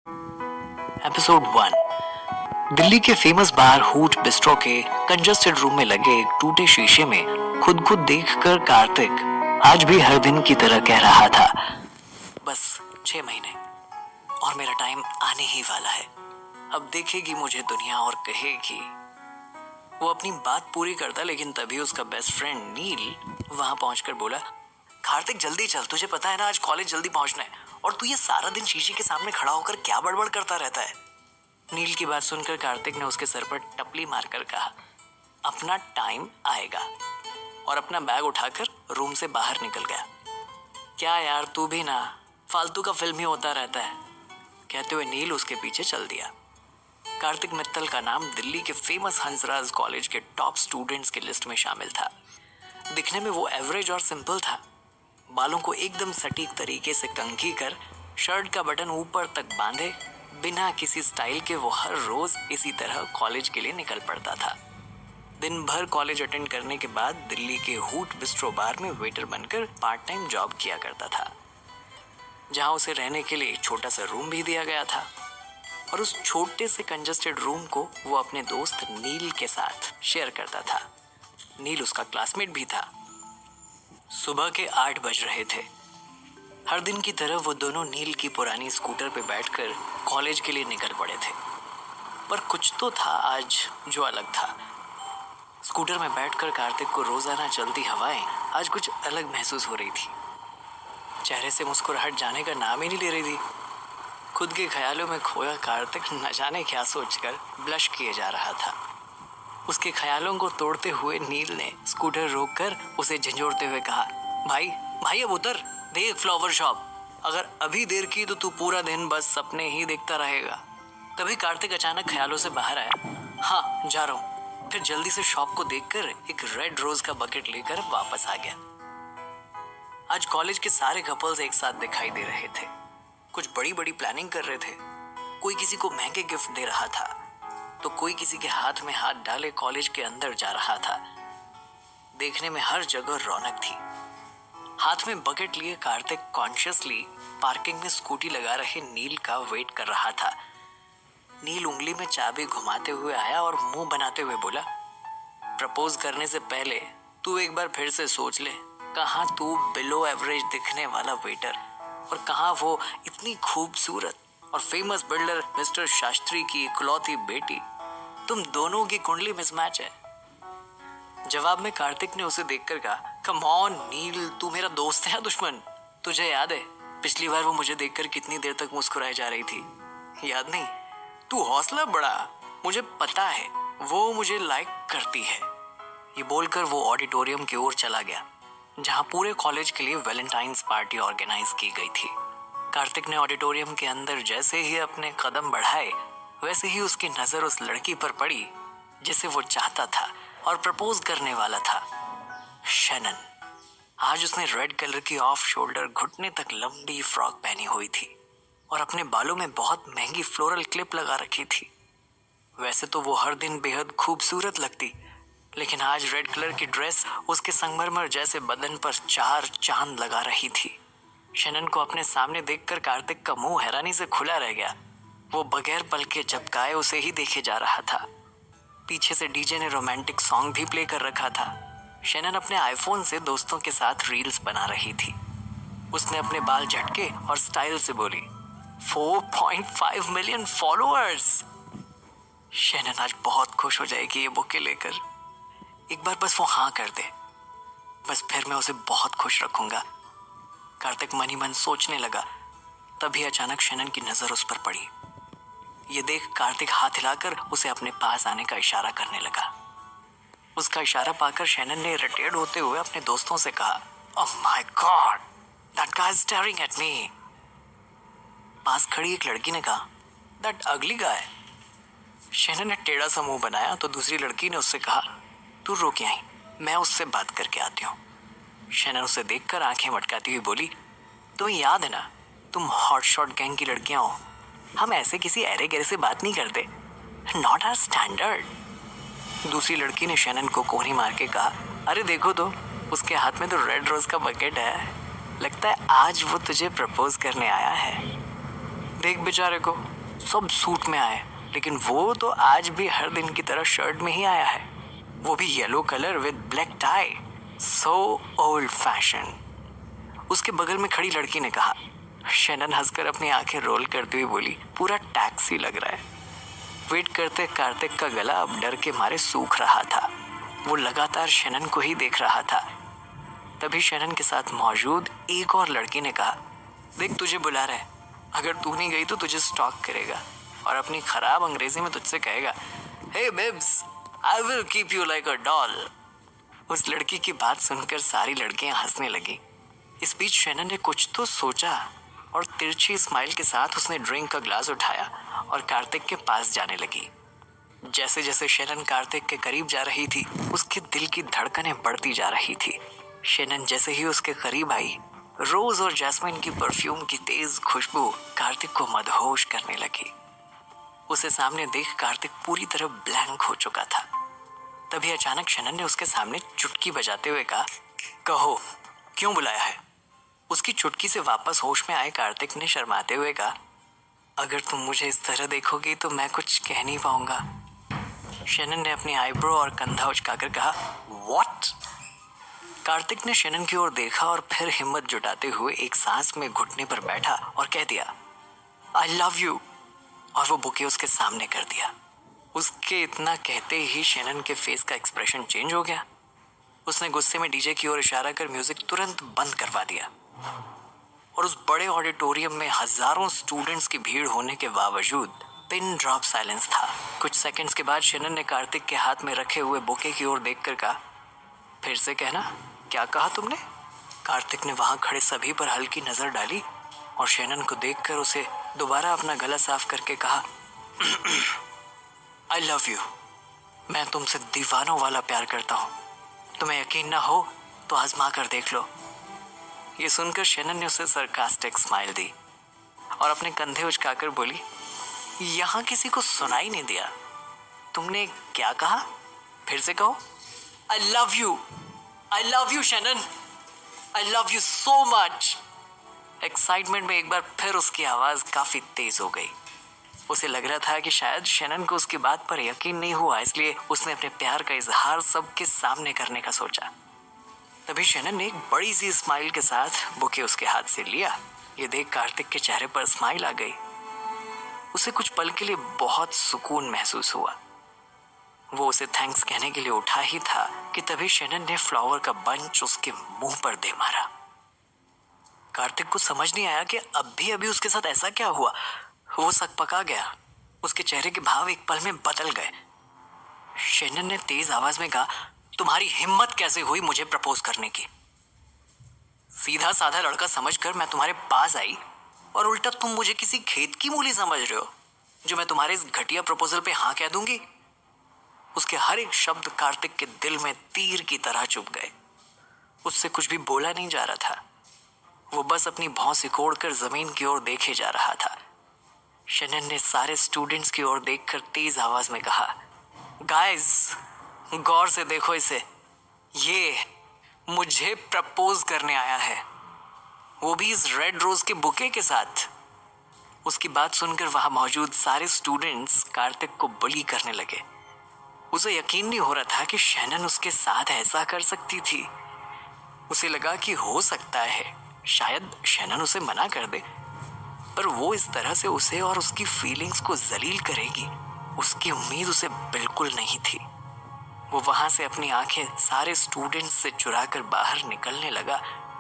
Episode 1। Delhi के famous बार hoot bistro के congested room में लगे एक टूटे शीशे में खुद को देखकर कार्तिक आज भी हर दिन की तरह कह रहा था, बस 6 महीने और मेरा टाइम आने ही वाला है। अब देखेगी मुझे दुनिया और कहेगी। वो अपनी बात पूरी करता, लेकिन तभी उसका बेस्ट फ्रेंड नील वहां पहुंचकर बोला, कार्तिक जल्दी चल, तुझे पता है ना आज कॉलेज जल्दी पहुंचना है, और तू ये सारा दिन शीशे के सामने खड़ा होकर क्या बड़बड़ करता रहता है। नील की बात सुनकर कार्तिक ने उसके सर पर टपली मारकर कहा, अपना टाइम आएगा, और अपना बैग उठाकर रूम से बाहर निकल गया। क्या यार, तू भी ना फालतू का फिल्म ही होता रहता है, कहते हुए नील उसके पीछे चल दिया। कार्तिक मित्तल का नाम दिल्ली के फेमस हंसराज कॉलेज के टॉप स्टूडेंट्स की लिस्ट में शामिल था। दिखने में वो एवरेज और सिंपल था। बालों को एकदम सटीक तरीके से कंघी कर शर्ट का बटन ऊपर तक बांधे बिना किसी स्टाइल के वो हर रोज इसी तरह कॉलेज के लिए निकल पड़ता था। दिन भर कॉलेज अटेंड करने के बाद दिल्ली के हूट बिस्ट्रो बार में वेटर बनकर पार्ट टाइम जॉब किया करता था, जहां उसे रहने के लिए एक छोटा सा रूम भी दिया गया था। और उस छोटे से कंजस्टेड रूम को वो अपने दोस्त नील के साथ शेयर करता था। नील उसका क्लासमेट भी था। सुबह के 8 बज रहे थे। हर दिन की तरह वो दोनों नील की पुरानी स्कूटर पे बैठकर कॉलेज के लिए निकल पड़े थे। पर कुछ तो था आज जो अलग था। स्कूटर में बैठकर कार्तिक को रोजाना चलती हवाएं आज कुछ अलग महसूस हो रही थी। चेहरे से मुस्कुराहट जाने का नाम ही नहीं ले रही थी। खुद के ख्यालों में खोया कार्तिक न जाने क्या सोचकर ब्लश किए जा रहा था। उसके ख्यालों को तोड़ते हुए नील ने स्कूटर रोककर उसे झंझोड़ते हुए कहा, भाई अब उतर, देख फ्लावर शॉप, अगर अभी देर की तो तू पूरा दिन बस सपने ही देखता रहेगा। तभी कार्तिक अचानक ख्यालों से बाहर आया। हाँ, जा रहा हूँ। फिर जल्दी से शॉप को देखकर एक रेड रोज का बकेट लेकर वापस आ गया। आज कॉलेज के सारे कपल्स एक साथ दिखाई दे रहे थे। कुछ बड़ी बड़ी प्लानिंग कर रहे थे। कोई किसी को महंगे गिफ्ट दे रहा था, तो कोई किसी के हाथ में हाथ डाले कॉलेज के अंदर जा रहा था। देखने में हर जगह रौनक थी। हाथ में बकेट लिए कार्तिक कॉन्शियसली पार्किंग में स्कूटी लगा रहे नील का वेट कर रहा था। नील उंगली में चाबी घुमाते हुए आया और मुंह बनाते हुए बोला, प्रपोज करने से पहले तू एक बार फिर से सोच ले, कहाँ तू बिलो एवरेज दिखने वाला वेटर और कहाँ वो इतनी खूबसूरत और फेमस बिल्डर मिस्टर शास्त्री की इकलौती बेटी। तुम दोनों की कुंडली मिसमैच है। जवाब में कार्तिक ने उसे देखकर कहा, कम ऑन नील, तू मेरा दोस्त है या दुश्मन? तुझे याद है पिछली बार वो मुझे देखकर कितनी देर तक मुस्कुराई जा रही थी? याद नहीं? तू हौसला बढ़ा, मुझे पता है वो मुझे लाइक करती है। ये बोलकर वो ऑडिटोरियम की ओर चला गया, जहां पूरे कॉलेज के लिए वैलेंटाइंस पार्टी ऑर्गेनाइज की गई थी। कार्तिक ने ऑडिटोरियम के अंदर जैसे ही अपने कदम बढ़ाए, वैसे ही उसकी नजर उस लड़की पर पड़ी जिसे वो चाहता था और प्रपोज करने वाला था, शनन। आज उसने रेड कलर की ऑफ शोल्डर घुटने तक लंबी फ्रॉक पहनी हुई थी और अपने बालों में बहुत महंगी फ्लोरल क्लिप लगा रखी थी। वैसे तो वो हर दिन बेहद खूबसूरत लगती, लेकिन आज रेड कलर की ड्रेस उसके संगमरमर जैसे बदन पर 4 चांद लगा रही थी। शनन को अपने सामने देखकर कार्तिक का मुंह हैरानी से खुला रह गया। वो बगैर पलके झपकाए उसे ही देखे जा रहा था। पीछे से डीजे ने रोमांटिक सॉन्ग भी प्ले कर रखा था। शनन अपने आईफोन से दोस्तों के साथ रील्स बना रही थी। उसने अपने बाल झटके और स्टाइल से बोली, 4.5 मिलियन फॉलोअर्स। शनन आज बहुत खुश हो जाएगी ये बुके लेकर। एक बार बस वो हाँ कर दे, बस फिर मैं उसे बहुत खुश रखूंगा। कार्तिक मनी मन सोचने लगा। तभी अचानक शनन की नजर उस पर पड़ी। ये देख कार्तिक हाथ हिलाकर उसे अपने पास आने का इशारा करने लगा। उसका इशारा पाकर शनन ने इरिटेट होते हुए अपने दोस्तों से कहा, oh my God, that guy is staring at me. पास खड़ी एक लड़की ने कहा, दैट अगली गाय। शनन ने टेढ़ा सा मुंह बनाया तो दूसरी लड़की ने उससे कहा, तू रुक यहीं, मैं उससे बात करके आती हूँ। शनन उसे देखकर आंखें मटकाती हुई बोली, तुम्हें याद है ना, तुम हॉट शॉट गैंग की लड़कियां हो। हम ऐसे किसी अरे गहरे से बात नहीं करते, नॉट आवर स्टैंडर्ड। दूसरी लड़की ने शनन को कोहनी मार के कहा, अरे देखो तो, उसके हाथ में तो रेड रोज का बकेट है। लगता है आज वो तुझे प्रपोज करने आया है। देख बेचारे को, सब सूट में आए, लेकिन वो तो आज भी हर दिन की तरह शर्ट में ही आया है, वो भी yellow colour with black tie. So old fashion. उसके बगल में खड़ी लड़की ने कहा। शैनन हंसकर अपनी आंखें रोल करते हुए बोली, पूरा टैक्सी लग रहा है। वेट करते कार्तिक का गला अब डर के मारे सूख रहा था। वो लगातार शैनन को ही देख रहा था। तभी शैनन के साथ मौजूद एक और लड़की ने कहा, देख तुझे बुला रहा है, अगर तू नहीं गई तो तुझे स्टॉक करेगा और अपनी खराब अंग्रेजी में तुझसे कहेगा, hey babes, I will keep you like a doll. उस लड़की की बात सुनकर सारी लड़कियां हंसने लगी। इस बीच शैनन ने कुछ तो सोचा और तिरछी स्माइल के साथ उसने ड्रिंक का ग्लास उठाया और कार्तिक के पास जाने लगी। जैसे जैसे शैनन कार्तिक के करीब जा रही थी, उसके दिल की धड़कनें बढ़ती जा रही थी। शैनन जैसे ही उसके करीब आई, रोज और जैस्मिन की परफ्यूम की तेज खुशबू कार्तिक को मदहोश करने लगी। उसे सामने देख कार्तिक पूरी तरह ब्लैंक हो चुका था। तभी अचानक शैनन ने उसके सामने चुटकी बजाते हुए कहा, कहो क्यों बुलाया है? उसकी चुटकी से वापस होश में आए कार्तिक ने शर्माते हुए कहा, अगर तुम मुझे इस तरह देखोगी तो मैं कुछ कह नहीं पाऊंगा। शैनन ने अपनी आईब्रो और कंधा उचकाकर कहा, व्हाट? कार्तिक ने शैनन की ओर देखा और फिर हिम्मत जुटाते हुए एक सांस में घुटने पर बैठा और कह दिया, आई लव यू, और वो बुके उसके सामने कर दिया। उसके इतना कहते ही शैनन के फेस का एक्सप्रेशन चेंज हो गया। उसने गुस्से में डीजे की ओर इशारा कर म्यूजिक तुरंत बंद करवा दिया और उस बड़े ऑडिटोरियम में हजारों स्टूडेंट्स की भीड़ होने के बावजूद पिन ड्रॉप साइलेंस था। कुछ सेकंड्स के बाद शैनन ने कार्तिक के हाथ में रखे हुए बुके की ओर देखकर कहा, फिर से कहना, क्या कहा तुमने? कार्तिक ने वहां खड़े सभी पर हल्की नजर डाली और शैनन को देखकर उसे दोबारा अपना गला साफ करके कहा, आई लव यू, मैं तुमसे दीवानों वाला प्यार करता हूँ, तुम्हें यकीन ना हो तो आजमा कर देख लो। ये सुनकर शैनन ने उसे सरकास्टिक स्माइल दी और अपने कंधे उचकाकर बोली, यहाँ किसी को सुनाई नहीं दिया, तुमने क्या कहा? फिर से कहो। I love you Shannon, I love you so much. Excitement में एक बार फिर उसकी आवाज काफी तेज हो गई। उसे लग रहा था कि शायद शैनन को उसकी बात पर यकीन नहीं हुआ, इसलिए उसने अपने प्यार का इजहार सबके सामने करने का सोचा। तभी शैनन ने एक बड़ी सी स्माइल के साथ बुके उसके हाथ से लिया। ये देख कार्तिक के चेहरे पर स्माइल आ गई। उसे कुछ पल के लिए बहुत सुकून महसूस हुआ। वो उसे थैंक्स कहने के लिए उठा ही था कि तभी शैनन ने फ्लावर का बंच उसके मुंह पर दे मारा। कार्तिक को समझ नहीं आया कि अभी उसके साथ ऐसा क्या हुआ। वो सकपका गया। उसके चेहरे के भाव एक पल में बदल गए। शैनन ने तेज आवाज में कहा, तुम्हारी हिम्मत कैसे हुई मुझे प्रपोज करने की? सीधा साधा लड़का समझकर मैं तुम्हारे पास आई और उल्टा तुम मुझे किसी खेत की मूली समझ रहे हो जो मैं तुम्हारे इस घटिया प्रपोजल पे हाँ कह दूंगी? उसके हर एक शब्द कार्तिक के दिल में तीर की तरह चुभ गए। उससे कुछ भी बोला नहीं जा रहा था। वो बस अपनी भौं सिकोड़कर जमीन की ओर देखे जा रहा था। शैनन ने सारे स्टूडेंट्स की ओर देखकर तेज आवाज में कहा, गाइस गौर से देखो इसे, ये मुझे प्रपोज करने आया है, वो भी इस रेड रोज के बुके के साथ। उसकी बात सुनकर वहां मौजूद सारे स्टूडेंट्स कार्तिक को बुली करने लगे। उसे यकीन नहीं हो रहा था कि शैनन उसके साथ ऐसा कर सकती थी। उसे लगा कि हो सकता है शायद शैनन उसे मना कर दे, पर वो इस तरह से उसे और उसकी फीलिंग्स को जलील करेगी, उसकी उम्मीद उसे बिल्कुल नहीं थी। वो वहां से अपनी आंखें सारे स्टूडेंट्स से चुराकर बाहर निकलने लगा।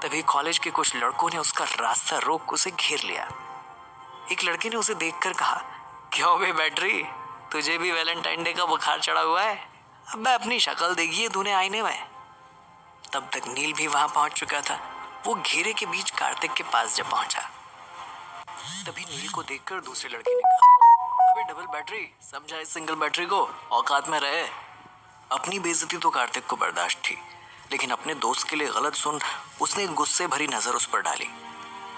तभी कॉलेज के कुछ लड़कों ने उसका रास्ता रोक उसे घेर लिया। एक लड़के ने उसे देखकर कहा, क्यों बे बैटरी, तुझे भी वैलेंटाइन डे का बुखार चढ़ा हुआ है? अब अपनी शक्ल देखिए तूने आईने में। तब तक नील भी वहां पहुंच चुका था। वो घेरे के बीच कार्तिक के पास जब पहुंचा, तभी नील को देखकर दूसरे लड़के ने कहा, अबे डबल बैटरी, समझा इस सिंगल बैटरी को, औकात में रहे। अपनी बेइज्जती तो कार्तिक को बर्दाश्त थी, लेकिन अपने दोस्त के लिए गलत सुन उसने गुस्से भरी नजर उस पर डाली।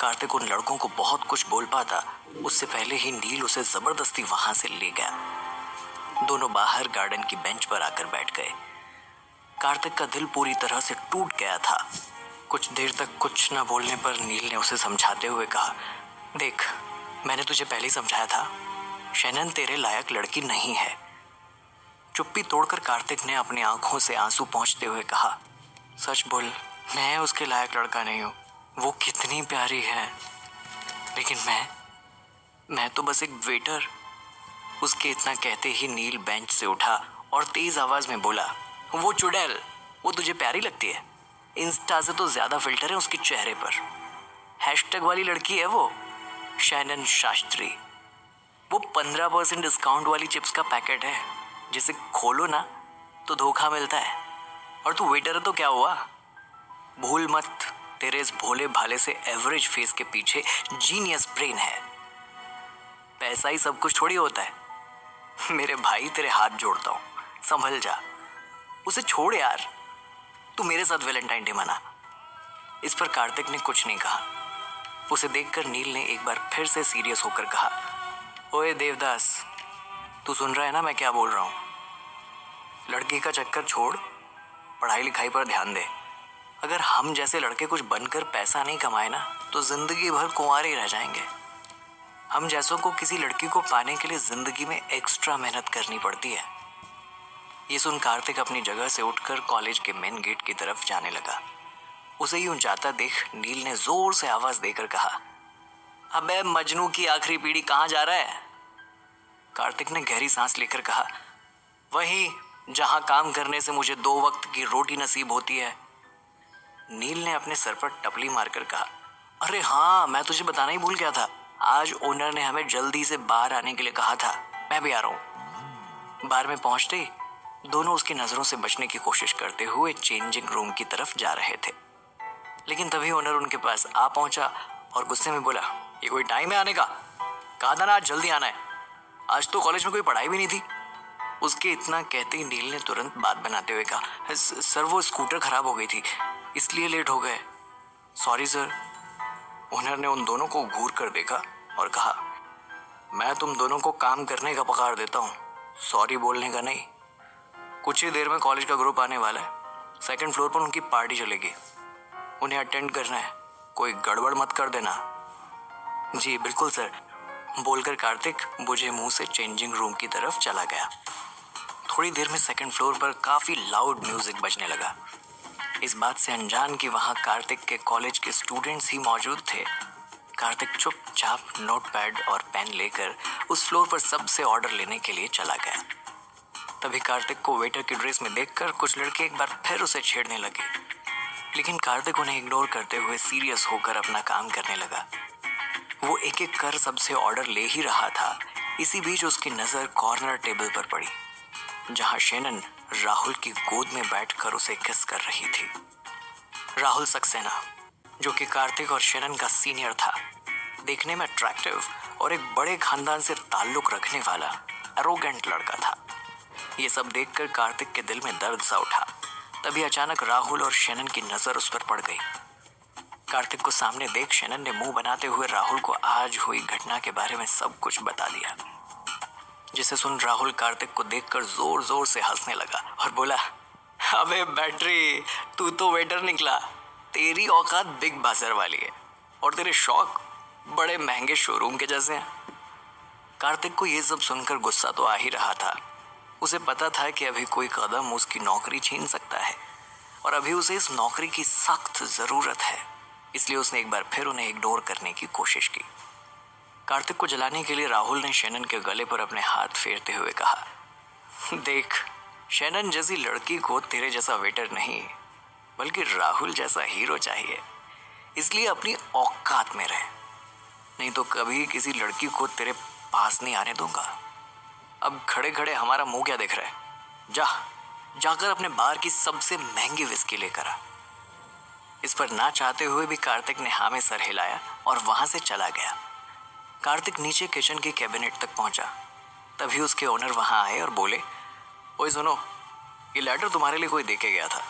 कार्तिक उन लड़कों को बहुत कुछ बोल पाता, उससे पहले ही नील उसे जबरदस्ती वहां से ले गया। दोनों बाहर गार्डन की बेंच पर आकर बैठ गए। कार्तिक का दिल पूरी तरह से टूट गया था। कुछ देर तक कुछ न बोलने पर नील ने उसे समझाते हुए कहा, देख मैंने तुझे पहले ही समझाया था, शैनन तेरे लायक लड़की नहीं है। चुप्पी तोड़कर कार्तिक ने अपनी आंखों से आंसू पोंछते हुए कहा, सच बोल, मैं उसके लायक लड़का नहीं हूँ। वो कितनी प्यारी है, लेकिन मैं तो बस एक वेटर। उसके इतना कहते ही नील बेंच से उठा और तेज आवाज में बोला, वो चुड़ैल, वो तुझे प्यारी लगती है? इंस्टा से तो ज्यादा फिल्टर है उसके चेहरे पर। हैशटैग वाली लड़की है वो, शैनन शास्त्री। वो 15% डिस्काउंट वाली चिप्स का पैकेट है, जिसे खोलो ना तो धोखा मिलता है। और तू वेटर है तो क्या हुआ? भूल मत, तेरे इस भोले भाले से एवरेज फेस के पीछे जीनियस ब्रेन है। पैसा ही सब कुछ थोड़ी होता है। मेरे भाई तेरे हाथ जोड़ता हूँ, संभल जा। उसे छोड़ यार, तू मेरे साथ वैलेंटाइन डे मना। इस पर कार्तिक ने कुछ नहीं कहा। उसे देखकर नील ने एक बार फिर से सीरियस होकर कहा, ओए देवदास, तू सुन रहा है ना मैं क्या बोल रहा हूँ? लड़की का चक्कर छोड़, पढ़ाई लिखाई पर ध्यान दे। अगर हम जैसे लड़के कुछ बनकर पैसा नहीं कमाए ना तो जिंदगी भर कुंवारे ही रह जाएंगे। हम जैसों को किसी लड़की को पाने के लिए जिंदगी में एक्स्ट्रा मेहनत करनी पड़ती है। ये सुन कार्तिक अपनी जगह से उठकर कॉलेज के मेन गेट की तरफ जाने लगा। उसे यूं जाता देख नील ने जोर से आवाज देकर कहा, अबे मजनू की आखिरी पीढ़ी कहाँ जा रहा है? कार्तिक ने गहरी सांस लेकर कहा, वही जहां काम करने से मुझे 2 वक्त की रोटी नसीब होती है। नील ने अपने सर पर टपली मारकर कहा, अरे हाँ, मैं तुझे बताना ही भूल गया था। आज ओनर ने हमें जल्दी से बाहर आने के लिए कहा था। मैं भी आ रहा हूँ। बार में पहुंचते ही दोनों उसकी नजरों से बचने की कोशिश करते हुए चेंजिंग रूम की तरफ जा रहे थे, लेकिन तभी ओनर उनके पास आ पहुंचा और गुस्से में बोला, ये कोई टाइम है आने का? कहा था ना आज जल्दी आना है। आज तो कॉलेज में कोई पढ़ाई भी नहीं थी। उसके इतना कहते ही नील ने तुरंत बात बनाते हुए कहा, सर वो स्कूटर खराब हो गई थी, इसलिए लेट हो गए। Sorry sir. ओनर ने उन दोनों को घूर कर देखा और कहा, मैं तुम दोनों को काम करने का पगार देता हूँ, सॉरी बोलने का नहीं। कुछ ही देर में कॉलेज का ग्रुप आने वाला है। 2nd फ्लोर पर उनकी पार्टी चलेगी, उन्हें अटेंड करना है। कोई गड़बड़ मत कर देना। जी बिल्कुल सर, बोलकर कार्तिक बुझे मुंह से चेंजिंग रूम की तरफ चला गया। थोड़ी देर में 2nd फ्लोर पर काफी लाउड म्यूजिक बजने लगा। इस बात से अनजान कि वहां कार्तिक के कॉलेज के स्टूडेंट्स ही मौजूद थे, कार्तिक चुपचाप नोटपैड और पेन लेकर उस फ्लोर पर सबसे ऑर्डर लेने के लिए चला गया। तभी कार्तिक को वेटर की ड्रेस में देखकर कुछ लड़के एक बार फिर उसे छेड़ने लगे, लेकिन कार्तिक उन्हें इग्नोर करते हुए सीरियस होकर अपना काम करने लगा। वो एक एक कर सबसे ऑर्डर ले ही रहा था। इसी बीच उसकी नजर कॉर्नर टेबल पर पड़ी, जहां शैनन राहुल की गोद में बैठकर उसे किस कर रही थी। राहुल सक्सेना, जो कि कार्तिक और शैनन का सीनियर था, देखने में अट्रैक्टिव और एक बड़े खानदान से ताल्लुक रखने वाला एरोगेंट लड़का था। ये सब देखकर कार्तिक के दिल में दर्द सा उठा। तभी अचानक राहुल और शैनन की नजर उस पर पड़ गई। कार्तिक को सामने देख शैनन ने मुंह बनाते हुए राहुल को आज हुई घटना के बारे में सब कुछ बता दिया, जिसे सुन राहुल कार्तिक को देखकर जोर जोर से हंसने लगा और बोला, अबे बैटरी, तू तो वेटर निकला। तेरी औकात बिग बाजार वाली है और तेरे शौक बड़े महंगे शोरूम के जैसे हैं। कार्तिक को ये सब सुनकर गुस्सा तो आ ही रहा था। उसे पता था कि अभी कोई कदम उसकी नौकरी छीन सकता है और अभी उसे इस नौकरी की सख्त जरूरत है, इसलिए उसने एक बार फिर उन्हें इग्नोर करने की कोशिश की। कार्तिक को जलाने के लिए राहुल ने शैनन के गले पर अपने हाथ फेरते हुए कहा, देख, शैनन जैसी लड़की को तेरे जैसा वेटर नहीं बल्कि राहुल जैसा हीरो चाहिए, इसलिए अपनी औकात में रह, नहीं तो कभी किसी लड़की को तेरे पास नहीं आने दूंगा। अब खड़े खड़े हमारा मुंह क्या देख रहा है? जाकर अपने बार की सबसे महंगी विस्की लेकर आ। इस पर ना चाहते हुए भी कार्तिक ने हाँ में सर हिलाया और वहां से चला गया। कार्तिक नीचे किचन के कैबिनेट तक पहुंचा। तभी उसके ओनर वहां आए और बोले, ओए सुनो, ये लेटर तुम्हारे लिए कोई देके गया था,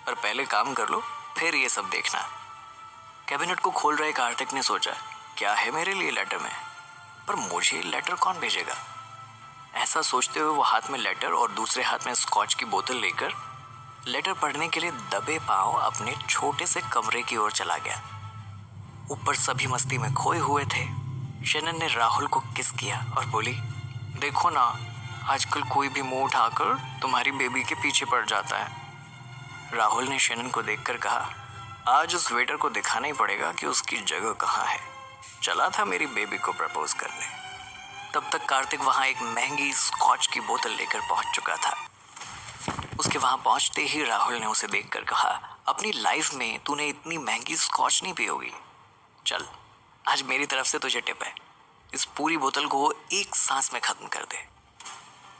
पर पहले काम कर लो फिर ये सब देखना। कैबिनेट को खोल रहे कार्तिक ने सोचा, क्या है मेरे लिए लेटर में, पर मुझे लेटर कौन भेजेगा? ऐसा सोचते हुए वो हाथ में लेटर और दूसरे हाथ में स्कॉच की बोतल लेकर लेटर पढ़ने के लिए दबे पांव अपने छोटे से कमरे की ओर चला गया। ऊपर सभी मस्ती में खोए हुए थे। शैनन ने राहुल को किस किया और बोली, देखो ना, आजकल कोई भी मुंह उठाकर तुम्हारी बेबी के पीछे पड़ जाता है। राहुल ने शनन को देखकर कहा, आज उस वेटर को दिखाना ही पड़ेगा कि उसकी जगह कहाँ है। चला था मेरी बेबी को प्रपोज करने। तब तक कार्तिक वहां एक महंगी स्कॉच की बोतल लेकर पहुंच चुका था। उसके वहां पहुंचते ही राहुल ने उसे देखकर कहा, अपनी लाइफ में तूने इतनी महंगी स्कॉच नहीं पी होगी। चल, आज मेरी तरफ से तुझे टिप है, इस पूरी बोतल को एक सांस में खत्म कर दे।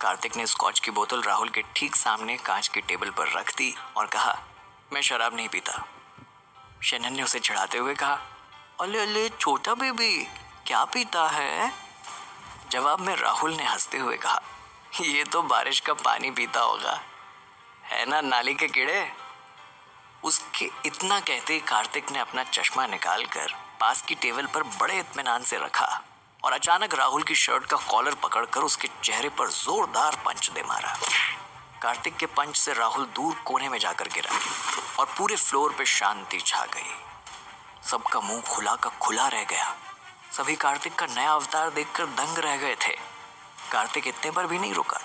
कार्तिक ने स्कॉच की बोतल राहुल के ठीक सामने कांच की टेबल पर रख दी और कहा, मैं शराब नहीं पीता। शनन ने उसे चिढ़ाते हुए कहा, अले अले छोटा बेबी, क्या पीता है? जवाब में राहुल ने हंसते हुए कहा, ये तो बारिश का पानी पीता होगा, है ना नाली के कीड़े। उसके इतना कहते कार्तिक ने अपना चश्मा निकालकर पास की टेबल पर बड़े इत्मीनान से रखा और अचानक राहुल की शर्ट का कॉलर पकड़कर उसके चेहरे पर जोरदार पंच दे मारा। कार्तिक के पंच से राहुल दूर कोने में जाकर गिरा और पूरे फ्लोर पे शांति छा गई। सबका मुंह खुला का खुला रह गया। सभी कार्तिक का नया अवतार देखकर दंग रह गए थे। कार्तिक इतने पर भी नहीं रुका।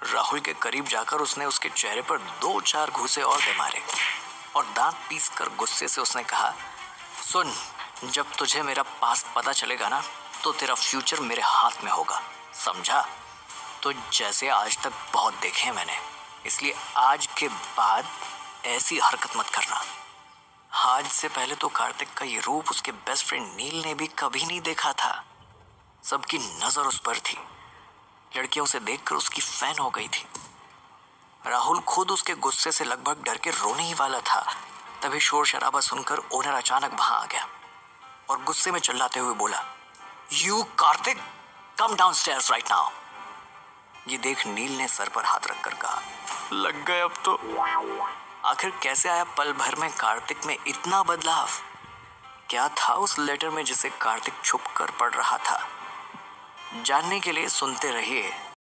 राहुल के करीब जाकर उसने उसके चेहरे पर 2-4 घूंसे और दे मारे और दांत पीसकर गुस्से से उसने कहा, सुन, जब तुझे मेरा पास्ट पता चलेगा ना, तो तेरा फ्यूचर मेरे हाथ में होगा, समझा? तो जैसे आज तक बहुत देखे हैं मैंने, इसलिए आज के बाद ऐसी हरकत मत करना। आज से पहले तो कार्तिक का ये रूप उसके बेस्ट फ्रेंड नील ने भी कभी नहीं देखा था। सबकी नजर उस पर थी। लड़कियां उसे देखकर उसकी फैन हो गई थी। राहुल खुद उसके गुस्से से लगभग डर के रोने ही वाला था। तभी शोर शराबा सुनकर ओनर अचानक वहां आ गया और गुस्से में चिल्लाते हुए बोला, you Kartik, come downstairs right now. ये देख नील ने सर पर हाथ रखकर कहा, लग गए अब तो। आखिर कैसे आया पल भर में कार्तिक में इतना बदलाव? क्या था उस लेटर में जिसे कार्तिक छुप कर पढ़ रहा था? जानने के लिए सुनते रहिए